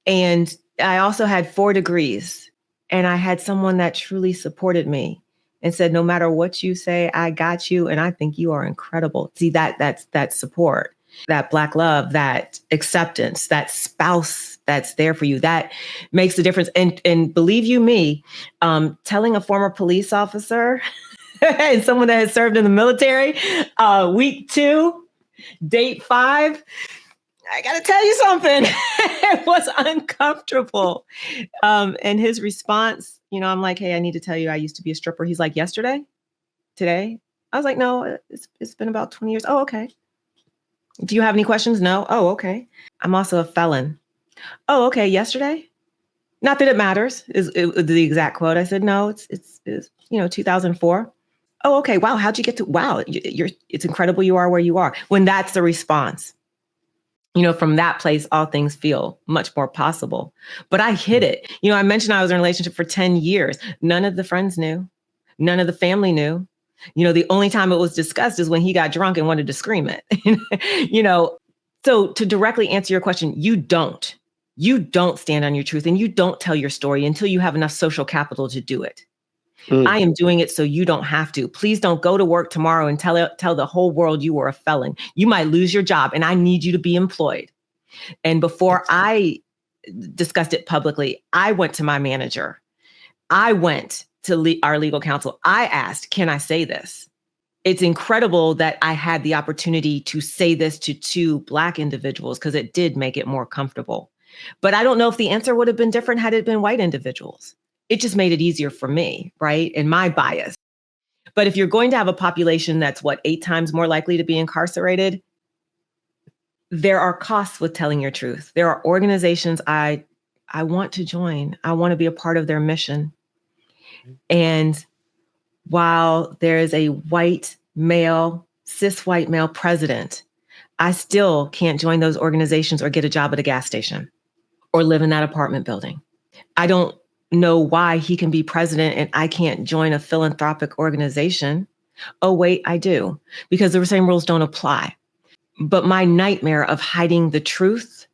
And I also had 4 degrees. And I had someone that truly supported me and said, no matter what you say, I got you. And I think you are incredible. See, that's that support, that Black love, that acceptance, that spouse that's there for you, that makes the difference. And believe you me, telling a former police officer and someone that has served in the military, week 2, date 5, I got to tell you something. It was uncomfortable. And his response, I'm like, hey, I need to tell you, I used to be a stripper. He's like, yesterday? Today? I was like, no, it's been about 20 years. Oh, okay. Do you have any questions? No. Oh, okay. I'm also a felon. Oh, okay. Yesterday? Not that it matters, is the exact quote. I said, no, it's 2004. Oh, okay. Wow. How'd you get to, wow, it's incredible you are where you are. When that's the response. From that place, all things feel much more possible. But I hid it. I mentioned I was in a relationship for 10 years. None of the friends knew. None of the family knew. The only time it was discussed is when he got drunk and wanted to scream it. So to directly answer your question, you don't stand on your truth and you don't tell your story until you have enough social capital to do it. I am doing it so you don't have to. Please don't go to work tomorrow and tell the whole world you were a felon. You might lose your job and I need you to be employed. And before I discussed it publicly, I went to my manager. I went to our legal counsel. I asked, can I say this? It's incredible that I had the opportunity to say this to 2 Black individuals because it did make it more comfortable. But I don't know if the answer would have been different had it been white individuals. It just made it easier for me, right? And my bias. But if you're going to have a population that's 8 times more likely to be incarcerated, there are costs with telling your truth. There are organizations I want to join. I want to be a part of their mission. And while there is a cis white male president, I still can't join those organizations or get a job at a gas station or live in that apartment building. I don't know why he can be president and I can't join a philanthropic organization. Oh, wait, I do, because the same rules don't apply. But my nightmare of hiding the truth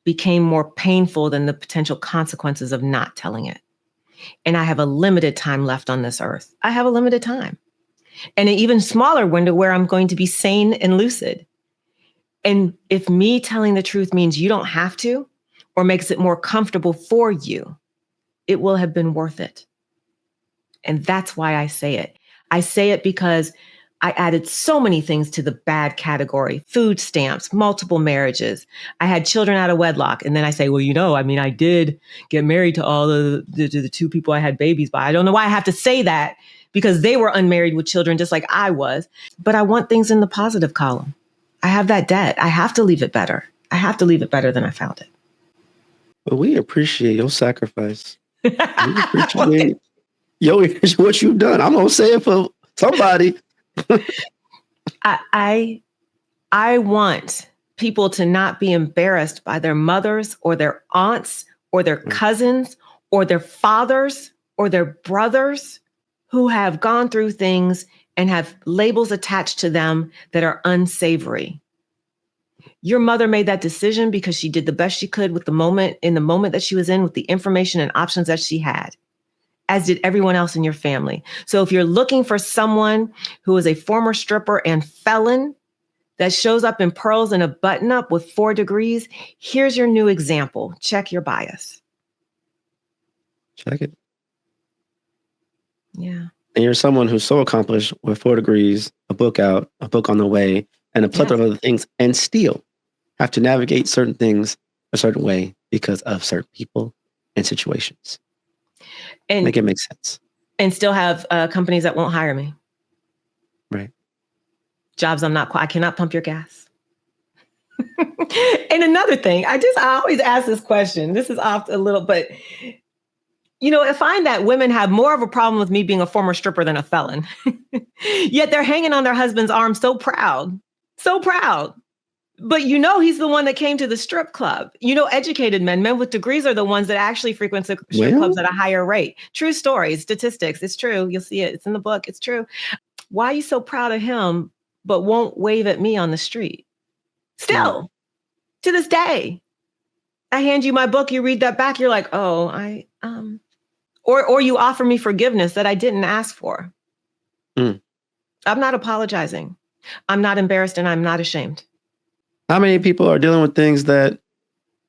became more painful than the potential consequences of not telling it. And I have a limited time left on this earth. I have a limited time. And an even smaller window where I'm going to be sane and lucid. And if me telling the truth means you don't have to, or makes it more comfortable for you, it will have been worth it. And that's why I say it. I say it because I added so many things to the bad category: food stamps, multiple marriages. I had children out of wedlock. And then I say, well, I did get married to all of the two people I had babies by. I don't know why I have to say that, because they were unmarried with children just like I was. But I want things in the positive column. I have that debt. I have to leave it better. I have to leave it better than I found it. Well, we appreciate your sacrifice. We appreciate what you've done. I'm going to say it for somebody. I want people to not be embarrassed by their mothers or their aunts or their cousins or their fathers or their brothers who have gone through things and have labels attached to them that are unsavory. Your mother made that decision because she did the best she could with the moment that she was in, with the information and options that she had, as did everyone else in your family. So if you're looking for someone who is a former stripper and felon that shows up in pearls and a button up with 4 degrees, here's your new example. Check your bias. Check it. Yeah. And you're someone who's so accomplished with 4 degrees, a book out, a book on the way, and a plethora of other things, and still have to navigate certain things a certain way because of certain people and situations. And make it make sense. And still have companies that won't hire me. Right. Jobs I cannot pump your gas. And another thing, I always ask this question. This is off a little, but I find that women have more of a problem with me being a former stripper than a felon. Yet they're hanging on their husband's arm so proud. So proud. But he's the one that came to the strip club. Educated men with degrees are the ones that actually frequent strip clubs at a higher rate. True stories, statistics. It's true. You'll see it. It's in the book. It's true. Why are you so proud of him, but won't wave at me on the street? Still, to this day, I hand you my book. You read that back. You're like, oh, or you offer me forgiveness that I didn't ask for. I'm not apologizing. I'm not embarrassed, and I'm not ashamed. How many people are dealing with things that,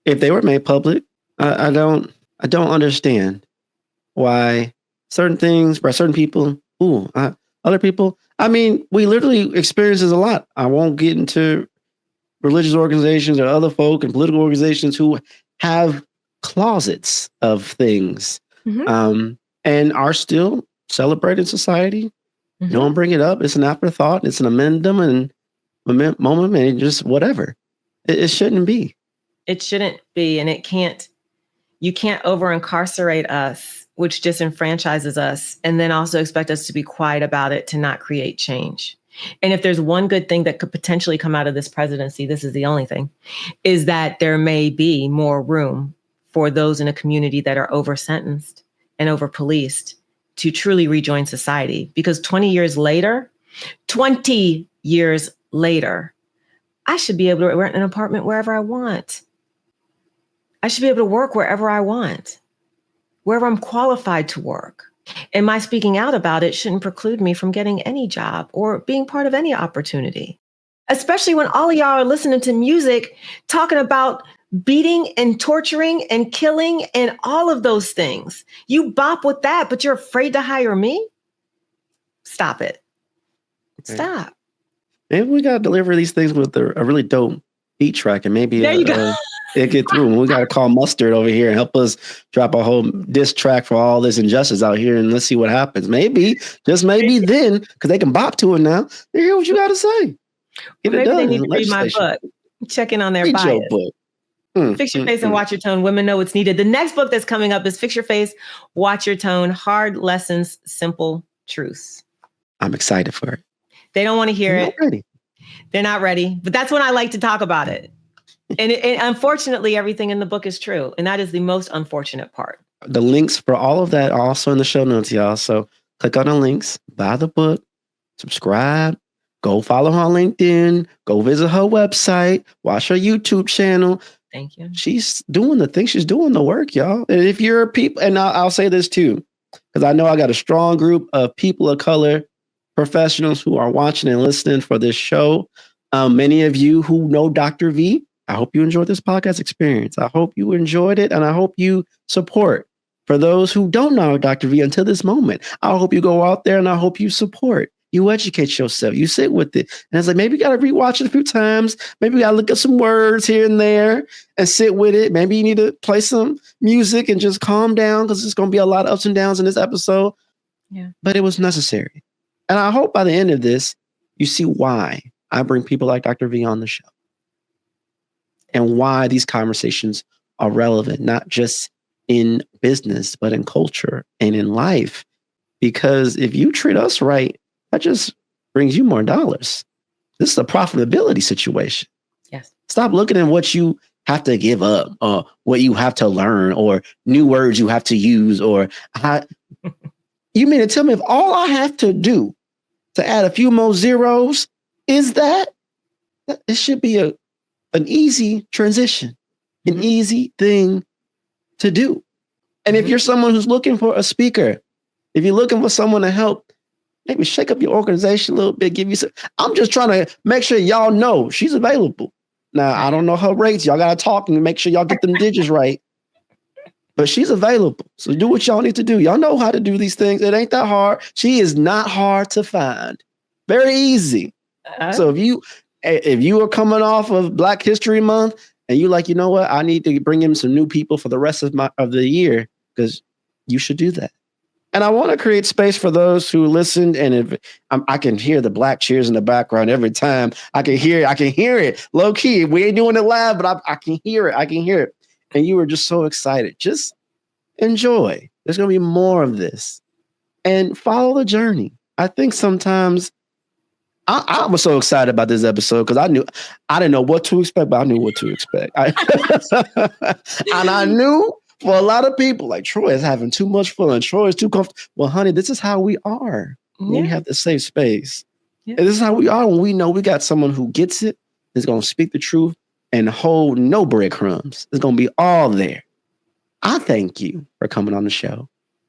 if they were made public, I don't understand why certain things by certain people, other people. I mean, we literally experience this a lot. I won't get into religious organizations or other folk and political organizations who have closets of things, and are still celebrated society. No one bring it up. It's an afterthought. It's an amendum and moment, and just whatever. It shouldn't be. It shouldn't be, and you can't over incarcerate us, which disenfranchises us, and then also expect us to be quiet about it to not create change. And if there's one good thing that could potentially come out of this presidency, this is the only thing, is that there may be more room for those in a community that are over sentenced and over policed to truly rejoin society. Because 20 years later, I should be able to rent an apartment wherever I want. I should be able to work wherever I want, wherever I'm qualified to work. And my speaking out about it shouldn't preclude me from getting any job or being part of any opportunity, especially when all of y'all are listening to music talking about beating and torturing and killing and all of those things. You bop with that, but you're afraid to hire me? Stop it. Okay. Stop. Maybe we got to deliver these things with a really dope beat track, and maybe there you go. It get through. We got to call Mustard over here and help us drop a whole diss track for all this injustice out here, and let's see what happens. Maybe, just maybe then, because they can bop to it now. They hear what you got to say. Get it done. They need to read my book. Check in on their bias. Your book. Fix Your Face and Watch Your Tone. Women Know What's Needed. The next book that's coming up is Fix Your Face, Watch Your Tone. Hard Lessons, Simple Truths. I'm excited for it. They don't want to hear it. Ready. They're not ready. But that's when I like to talk about it. And unfortunately, everything in the book is true. And that is the most unfortunate part. The links for all of that are also in the show notes, y'all. So click on the links, buy the book, subscribe, Go follow her on LinkedIn. Go visit her website. Watch her YouTube channel. Thank you. She's doing the thing. She's doing the work, y'all. And if you're people, and I'll say this too, because I know I got a strong group of people of color professionals who are watching and listening for this show. Many of you who know Dr. V, I hope you enjoyed this podcast experience. I hope you enjoyed it, and I hope you support. For those who don't know Dr. V until this moment, I hope you go out there and I hope you support. You educate yourself. You sit with it. And it's like, maybe you got to rewatch it a few times. Maybe you got to look at some words here and there and sit with it. Maybe you need to play some music and just calm down because there's going to be a lot of ups and downs in this episode. Yeah. But it was necessary. And I hope by the end of this, you see why I bring people like Dr. V on the show and why these conversations are relevant, not just in business, but in culture and in life. Because if you treat us right, that just brings you more dollars. This is a profitability situation. Yes. Stop looking at what you have to give up or what you have to learn or new words you have to use or you mean to tell me if all I have to do to add a few more zeros is that it should be an easy transition, an easy thing to do. And if you're someone who's looking for a speaker, if you're looking for someone to help, maybe shake up your organization a little bit, give you some. I'm just trying to make sure y'all know she's available. Now, I don't know her rates. Y'all got to talk and make sure y'all get them digits right. But she's available. So do what y'all need to do. Y'all know how to do these things. It ain't that hard. She is not hard to find. Very easy. So if you are coming off of Black History Month and you like, you know what, I need to bring in some new people for the rest of the year, because you should do that. And I want to create space for those who listened. And if I can hear the Black cheers in the background every time. I can hear it low key. We ain't doing it live, but I can hear it. And you were just so excited. Just enjoy. There's going to be more of this and follow the journey. I think sometimes I was so excited about this episode because I didn't know what to expect, but I knew what to expect. And I knew for a lot of people, like, Troy is having too much fun. Troy is too comfortable. Well, honey, this is how we are when we have the safe space. Yeah. And this is how we are when we know we got someone who gets it, is going to speak the truth and hold no breadcrumbs. It's going to be all there. I thank you for coming on the show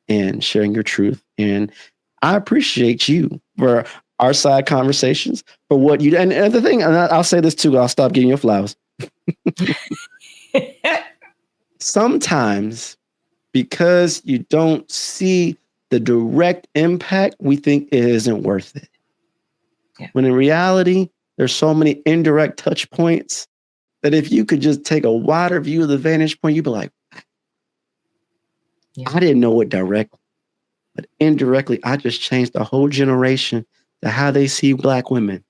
and sharing your truth. And I appreciate you for our side conversations, for what you do. And the thing, and I'll say this too, I'll stop giving you flowers. Sometimes, because you don't see the direct impact, we think it isn't worth it. Yeah. When in reality, there's so many indirect touch points that if you could just take a wider view of the vantage point, you'd be like, I didn't know it directly, but indirectly, I just changed the whole generation to how they see Black women.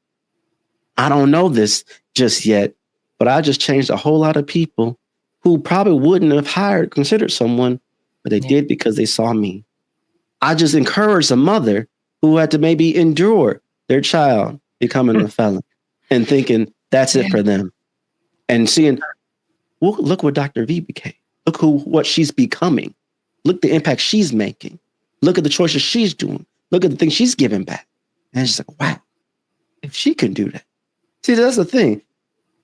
I don't know this just yet, but I just changed a whole lot of people who probably wouldn't have considered someone, but they did because they saw me. I just encouraged a mother who had to maybe endure their child becoming a felon and thinking that's it for them. And seeing, well, look what Dr. V became. Look what she's becoming. Look the impact she's making. Look at the choices she's doing. Look at the things she's giving back. And it's like, wow, if she can do that. See, that's the thing.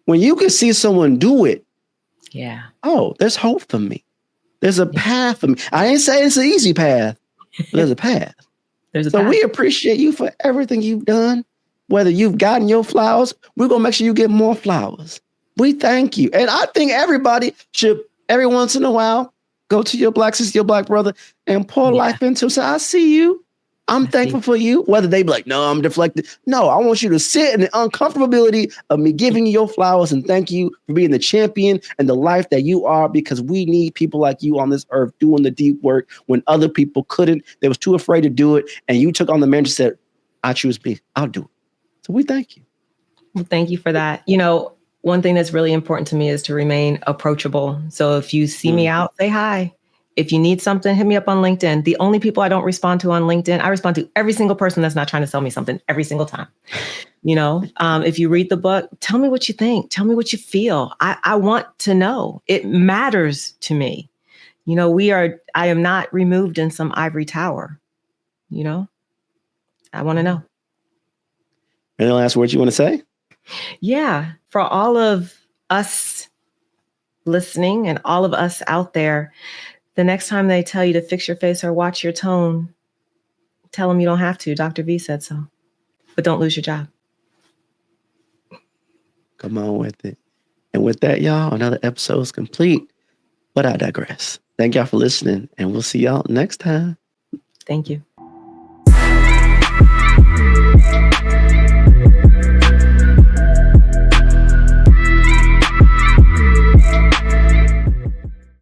When you can see someone do it, oh, there's hope for me. There's a path for me. I ain't saying it's an easy path, but there's a path. So we appreciate you for everything you've done. Whether you've gotten your flowers, we're going to make sure you get more flowers. We thank you. And I think everybody should, every once in a while, go to your Black sister, your Black brother, and pour life into. So I see you. I'm thankful for you. Whether they be like, no, I'm deflected. No, I want you to sit in the uncomfortability of me giving you your flowers and thank you for being the champion and the life that you are, because we need people like you on this earth doing the deep work when other people couldn't. They was too afraid to do it. And you took on the mantle and said, I choose me. I'll do it. So we thank you. Well, thank you for that. You know, one thing that's really important to me is to remain approachable. So if you see me out, say hi. If you need something, hit me up on LinkedIn. The only people I don't respond to on LinkedIn, I respond to every single person that's not trying to sell me something every single time. You know, if you read the book, tell me what you think. Tell me what you feel. I want to know. It matters to me. You know, I am not removed in some ivory tower. You know, I want to know. Any last words you want to say? Yeah. For all of us listening and all of us out there, the next time they tell you to fix your face or watch your tone, tell them you don't have to. Dr. V said so. But don't lose your job. Come on with it. And with that, y'all, another episode is complete. But I digress. Thank y'all for listening, and we'll see y'all next time. Thank you.